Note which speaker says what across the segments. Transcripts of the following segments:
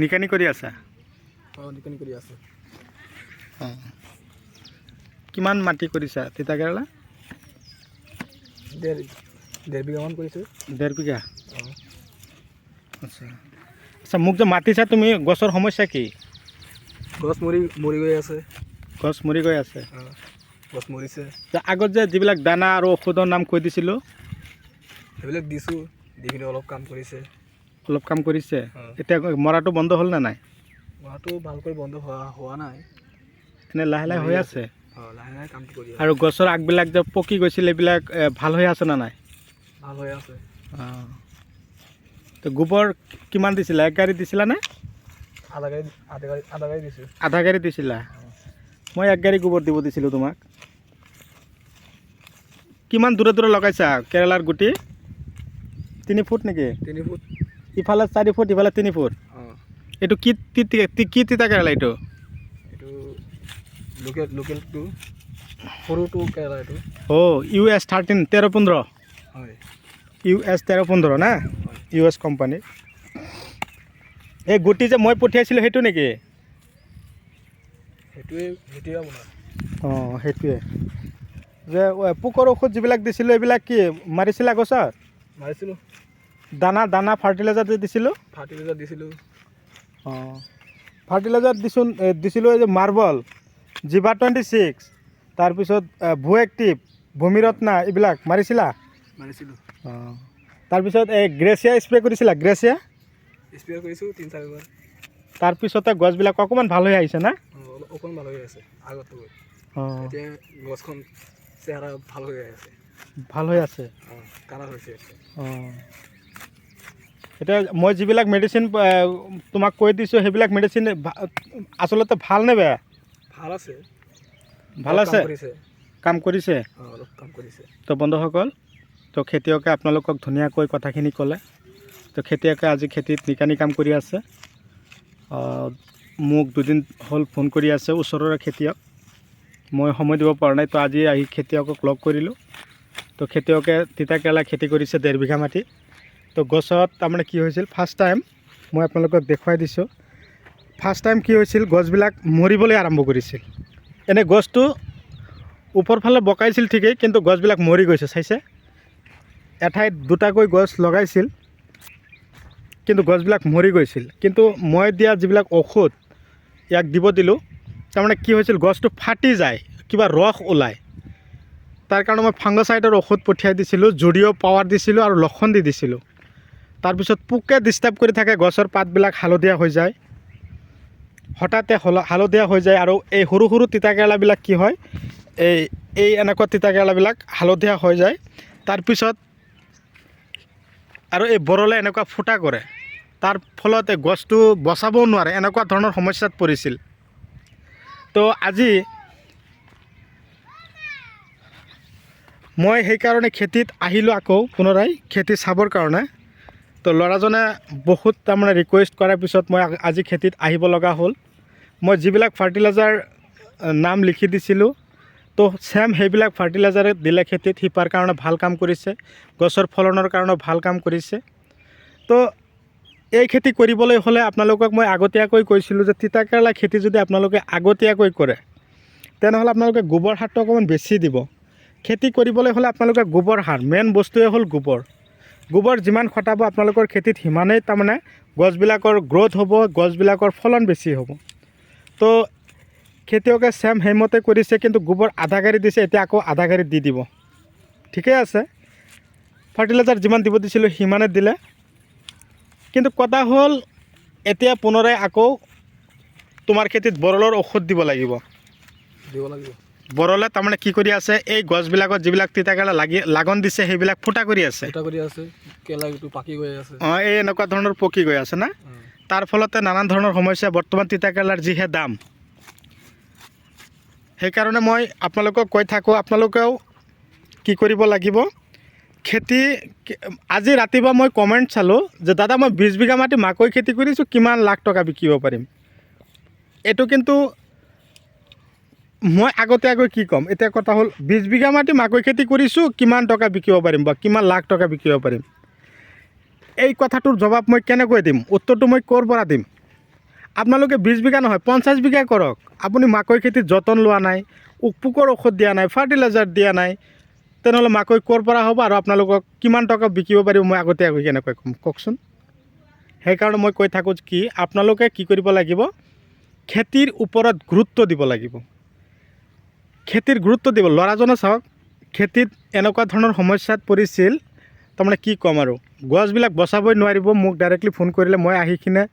Speaker 1: নিকানি কৰি আছা?
Speaker 2: নিকানি কৰি আছে।
Speaker 1: কিমান মাটি কৰিছা তিতাকেৰেলা?
Speaker 2: 1.5 বিঘামান কৰিছোঁ।
Speaker 1: 1.5 বিঘা? আচ্ছা আচ্ছা, মোক যে মাতিছা তুমি, গছৰ সমস্যা কি?
Speaker 2: গছ মৰি গৈ আছে।
Speaker 1: গছ মৰি গৈ আছে?
Speaker 2: গছ মৰিছে।
Speaker 1: আগত যে যিবিলাক দানা আৰু ঔষধৰ নাম কৈ দিছিলোঁ
Speaker 2: সেইবিলাক দিছোঁ, দি কিনে অলপ কাম কৰিছে।
Speaker 1: অলপ কাম কৰিছে? এতিয়া মৰাটো বন্ধ হ'ল নে নাই?
Speaker 2: মৰাটো ভালকৈ বন্ধ হোৱা নাই,
Speaker 1: এনে লাহে লাহে হৈ আছে?
Speaker 2: লাহে লাহে কামটো কৰি আছে।
Speaker 1: আৰু গছৰ আগবিলাক যে পকি গৈছিল এইবিলাক ভাল হৈ আছে নে নাই?
Speaker 2: ভাল হৈ আছে।
Speaker 1: তো গোবৰ কিমান দিছিলা? 1 গাড়ী দিছিলা নে?
Speaker 2: আধা গাড়ী দিছোঁ।
Speaker 1: আধা গাড়ী দিছিলা? মই 1 গাড়ী গোবৰ দিব দিছিলোঁ তোমাক। কিমান দূৰে দূৰে লগাইছা কেৰেলাৰ গুটি? 3 ফুট নেকি?
Speaker 2: 3 ফুট।
Speaker 1: ইফালে 4 ফুট, ইফালে 3 ফুট? এইটো কি তিতা কেৰেলা এইটো?
Speaker 2: এইটো লোকেলটো, সৰুটো কেৰেলা এইটো।
Speaker 1: US 13-15?
Speaker 2: হয়।
Speaker 1: US 13-15 না? US company. এই গুটি যে মই পঠিয়াইছিলোঁ সেইটো নেকি?
Speaker 2: সেইটোৱে আপোনাৰ।
Speaker 1: সেইটোৱে যে পোকৰ ঔষধ যিবিলাক দিছিলোঁ এইবিলাক কি মাৰিছিলা গছত?
Speaker 2: মাৰিছিলোঁ।
Speaker 1: দানা ফাৰ্টিলাইজাৰ যে দিছিলোঁ?
Speaker 2: ফাৰ্টিলাইজাৰ দিছিলোঁ।
Speaker 1: ফাৰ্টিলাইজাৰ দিছিলোঁ এই যে মাৰ্বল, জিভা 26, তাৰপিছত ভুএক্টিভ, ভূমিৰত্না এইবিলাক মাৰিছিলা?
Speaker 2: মাৰিছিলোঁ।
Speaker 1: তাৰপিছত এই গ্ৰেচিয়া স্প্ৰে কৰিছিলা? গ্ৰেচিয়া
Speaker 2: স্প্ৰে কৰিছোঁ 3-4 বাৰ।
Speaker 1: তাৰপিছতে গছবিলাক অকণমান ভাল হৈ আহিছে না?
Speaker 2: অকণমান ভাল হৈ আছে আগতকৈ। এতিয়া গছখন চেহেৰা ভাল হৈ আছে।
Speaker 1: ভাল হৈ আছে?
Speaker 2: কালাৰ হৈছে।
Speaker 1: এতিয়া মই যিবিলাক মেডিচিন তোমাক কৈ দিছোঁ সেইবিলাক মেডিচিন আচলতে ভাল নে বেয়া?
Speaker 2: ভাল আছে।
Speaker 1: ভাল আছে? কাম কৰিছে?
Speaker 2: অলপ কাম কৰিছে।
Speaker 1: তো বন্ধুসকল, তো খেতিয়কে আপোনালোকক ধুনীয়াকৈ কথাখিনি ক'লে। তো খেতিয়কে আজি খেতিত নিকানি কাম কৰি আছে। মোক 2 দিন হ'ল ফোন কৰি আছে, ওচৰৰে খেতিয়ক। মই সময় দিব পৰা নাই, তো আজি আহি খেতিয়কক লগ কৰিলোঁ। তো খেতিয়কে তিতাকেৰেলা খেতি কৰিছে 1.5 বিঘা মাটি। তো গছত তাৰমানে কি হৈছিল, ফাৰ্ষ্ট টাইম মই আপোনালোকক দেখুৱাই দিছোঁ। ফাৰ্ষ্ট টাইম কি হৈছিল, গছবিলাক মৰিবলৈ আৰম্ভ কৰিছিল। এনে গছটো ওপৰ ফালে বকাইছিল ঠিকেই, কিন্তু গছবিলাক মৰি গৈছে, চাইছে? এঠাইত 2টাকৈ গছ লগাইছিল, কিন্তু গছবিলাক মৰি গৈছিল। কিন্তু মই দিয়া যিবিলাক ঔষধ ইয়াক দিব দিলোঁ, তাৰমানে কি হৈছিল, গছটো ফাটি যায়, কিবা ৰস ওলায়। তাৰ কাৰণে মই ফাংগোচাইডৰ ঔষধ পঠিয়াই দিছিলোঁ, জুডিঅ' পাৱাৰ দিছিলোঁ আৰু লক্ষণ দি দিছিলোঁ। তাৰপিছত পোকে ডিষ্টাৰ্ব কৰি থাকে, গছৰ পাতবিলাক হালধীয়া হৈ যায়, হঠাতে হালধীয়া হৈ যায়। আৰু এই সৰু সৰু তিতাকেৰেলাবিলাক কি হয়, এই এনেকুৱা তিতাকেৰেলাবিলাক হালধীয়া হৈ যায়। তাৰপিছত আৰু এই বৰলে এনেকুৱা ফুটা কৰে, তাৰ ফলত এই গছটো বচাবও নোৱাৰে, এনেকুৱা ধৰণৰ সমস্যাত পৰিছিল। তো আজি মই সেইকাৰণে খেতিত আহিলোঁ, আকৌ পুনৰাই খেতি চাবৰ কাৰণে। তো ল'ৰাজনে বহুত তাৰমানে ৰিকুৱেষ্ট কৰাৰ পিছত মই আজি খেতিত আহিব লগা হ'ল। মই যিবিলাক ফাৰ্টিলাইজাৰ নাম লিখি দিছিলোঁ, তো ছেম সেইবিলাক ফাৰ্টিলাইজাৰে দিলে খেতিত। শিপাৰ কাৰণে ভাল কাম কৰিছে, গছৰ ফলনৰ কাৰণেও ভাল কাম কৰিছে। তো এই খেতি কৰিবলৈ হ'লে আপোনালোকক মই আগতীয়াকৈ কৈছিলোঁ যে তিতাকেৰেলা খেতি যদি আপোনালোকে আগতীয়াকৈ কৰে, তেনেহ'লে আপোনালোকে গোবৰ সাৰটো অকণমান বেছি দিব। খেতি কৰিবলৈ হ'লে আপোনালোকে গোবৰ সাৰ, মেইন বস্তুৱে হ'ল গোবৰ। গোবৰ যিমান খটাব আপোনালোকৰ খেতিত সিমানেই তাৰমানে গছবিলাকৰ গ্ৰ'থ হ'ব, গছবিলাকৰ ফলন বেছি হ'ব। তো খেতিয়কে ছেম সেইমতে কৰিছে, কিন্তু গোবৰ আধা গাড়ী দিছে, এতিয়া আকৌ আধা গাড়ী দি দিব। ঠিকে আছে, ফাৰ্টিলাইজাৰ যিমান দিব দিছিলোঁ সিমানে দিলে। কিন্তু কথা হ'ল, এতিয়া পুনৰাই আকৌ তোমাৰ খেতিত বৰলৰ ঔষধ দিব লাগিব। বৰলে তাৰমানে কি কৰি আছে, এই গছবিলাকত যিবিলাক তিতাকেৰেলা লাগন দিছে সেইবিলাক ফুটা কৰি আছে।
Speaker 2: পাকি গৈ আছে।
Speaker 1: এই এনেকুৱা ধৰণৰ পকি গৈ আছে না? তাৰ ফলতে নানান ধৰণৰ সমস্যা। বৰ্তমান তিতাকেৰেলাৰ যিহে দাম, সেইকাৰণে মই আপোনালোকক কৈ থাকোঁ, আপোনালোকেও কি কৰিব লাগিব, খেতি আজি ৰাতিপুৱা মই কমেণ্ট চালোঁ যে দাদা মই 20 বিঘা মাটি মাকৈ খেতি কৰিছোঁ, কিমান লাখ টকা বিকিব পাৰিম। এইটো কিন্তু মই আগতীয়াকৈ কি ক'ম, এতিয়া কথা হ'ল 20 বিঘা মাটি মাকৈ খেতি কৰিছোঁ, কিমান টকা বিকিব পাৰিম বা কিমান লাখ টকা বিকিব পাৰিম। এই কথাটোৰ জবাব মই কেনেকৈ দিম, উত্তৰটো মই ক'ৰ পৰা দিম? আপোনালোকে 20 বিঘা নহয় 50 বিঘা কৰক, আপুনি মাকৈ খেতিত যতন লোৱা নাই, পোকৰ ঔষধ দিয়া নাই, ফাৰ্টিলাইজাৰ দিয়া নাই, তেনেহ'লে মাকৈ ক'ৰ পৰা হ'ব আৰু আপোনালোকক কিমান টকা বিকিব পাৰিব মই আগতীয়াকৈ কেনেকৈ ক'ম কওকচোন। সেইকাৰণে মই কৈ থাকোঁ কি আপোনালোকে কি কৰিব লাগিব, খেতিৰ ওপৰত গুৰুত্ব দিব লাগিব। খেতিৰ গুৰুত্ব দিব। ল'ৰাজনে চাওক খেতিত এনেকুৱা ধৰণৰ সমস্যাত পৰিছিল, তাৰমানে কি ক'ম আৰু, গছবিলাক বচাবই নোৱাৰিব। মোক ডাইৰেক্টলি ফোন কৰিলে, মই আহি কিনে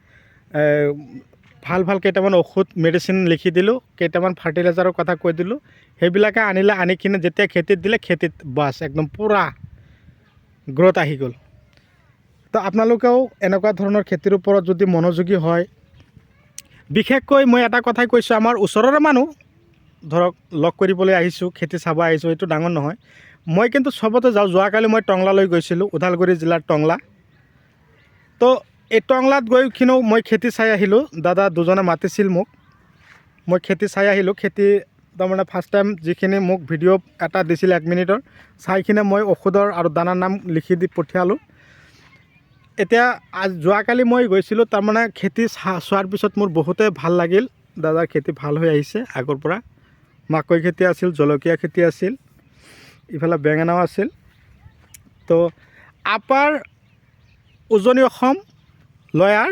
Speaker 1: ভাল কেইটামান ঔষধ মেডিচিন লিখি দিলোঁ, কেইটামান ফাৰ্টিলাইজাৰৰ কথা কৈ দিলোঁ, সেইবিলাকে আনি কিনে যেতিয়া খেতিত দিলে, খেতিত বাছ একদম পূৰা গ্ৰ'থ আহি গ'ল। তো আপোনালোকেও এনেকুৱা ধৰণৰ খেতিৰ ওপৰত যদি মনোযোগী হয়, বিশেষকৈ মই এটা কথাই কৈছোঁ, আমাৰ ওচৰৰে মানুহ ধৰক লগ কৰিবলৈ আহিছোঁ, খেতি চাব আহিছোঁ, এইটো ডাঙৰ নহয়। মই কিন্তু চবতে যাওঁ। যোৱাকালি মই টংলালৈ গৈছিলোঁ, ওদালগুৰি জিলাৰ টংলা। তো এই টংলাত গৈ কিনেও মই খেতি চাই আহিলোঁ। দাদা দুজনে মাতিছিল মোক, মই খেতি চাই আহিলোঁ। খেতি তাৰমানে ফাৰ্ষ্ট টাইম যিখিনি মোক ভিডিঅ' এটা দিছিল 1 মিনিটৰ, চাই কিনে মই ঔষধৰ আৰু দানাৰ নাম লিখি দি পঠিয়ালোঁ। এতিয়া যোৱাকালি মই গৈছিলোঁ, তাৰমানে খেতি চোৱাৰ পিছত মোৰ বহুতেই ভাল লাগিল। দাদাৰ খেতি ভাল হৈ আহিছে আগৰ পৰা। মাকৈ খেতি আছিল, জলকীয়া খেতি আছিল, ইফালে বেঙেনাও আছিল। তো আপাৰ উজনি অসম, লয়াৰ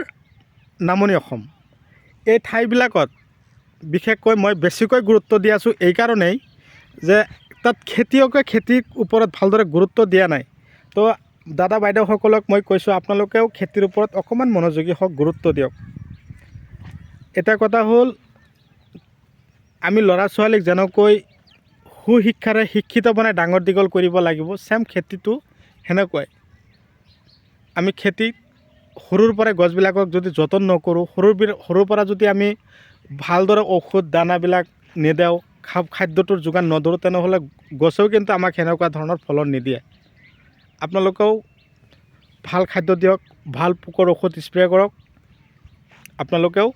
Speaker 1: নামনি অসম, এই ঠাইবিলাকত বিশেষকৈ মই বেছিকৈ গুৰুত্ব দি আছোঁ এই কাৰণেই যে তাত খেতিয়কে খেতিৰ ওপৰত ভালদৰে গুৰুত্ব দিয়া নাই। তো দাদা বাইদেউসকলক মই কৈছোঁ, আপোনালোকেও খেতিৰ ওপৰত অকণমান মনোযোগী হওক, গুৰুত্ব দিয়ক। এটা কথা হ'ল, আমি ল'ৰা ছোৱালীক যেনেকৈ সুশিক্ষাৰে শিক্ষিত বনাই ডাঙৰ দীঘল কৰিব লাগিব, ছেম খেতিটো সেনেকুৱাই। আমি খেতিত সৰুৰ পৰাই গছবিলাকক যদি যতন নকৰোঁ, সৰুৰ পৰা যদি আমি ভালদৰে ঔষধ দানাবিলাক নিদিওঁ, খাদ্যটোৰ যোগান নধৰোঁ, তেনেহ'লে গছেও কিন্তু আমাক সেনেকুৱা ধৰণৰ ফলন নিদিয়ে। আপোনালোকেও ভাল খাদ্য দিয়ক, ভাল পোকৰ ঔষধ স্প্ৰে কৰক, আপোনালোকেও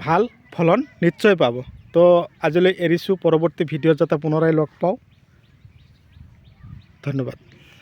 Speaker 1: ভাল ফলন নিশ্চয় পাব। তো আজিলৈ এৰিছোঁ, পৰৱৰ্তী ভিডিঅ'ত যাতে পুনৰাই লগ পাওঁ। ধন্যবাদ।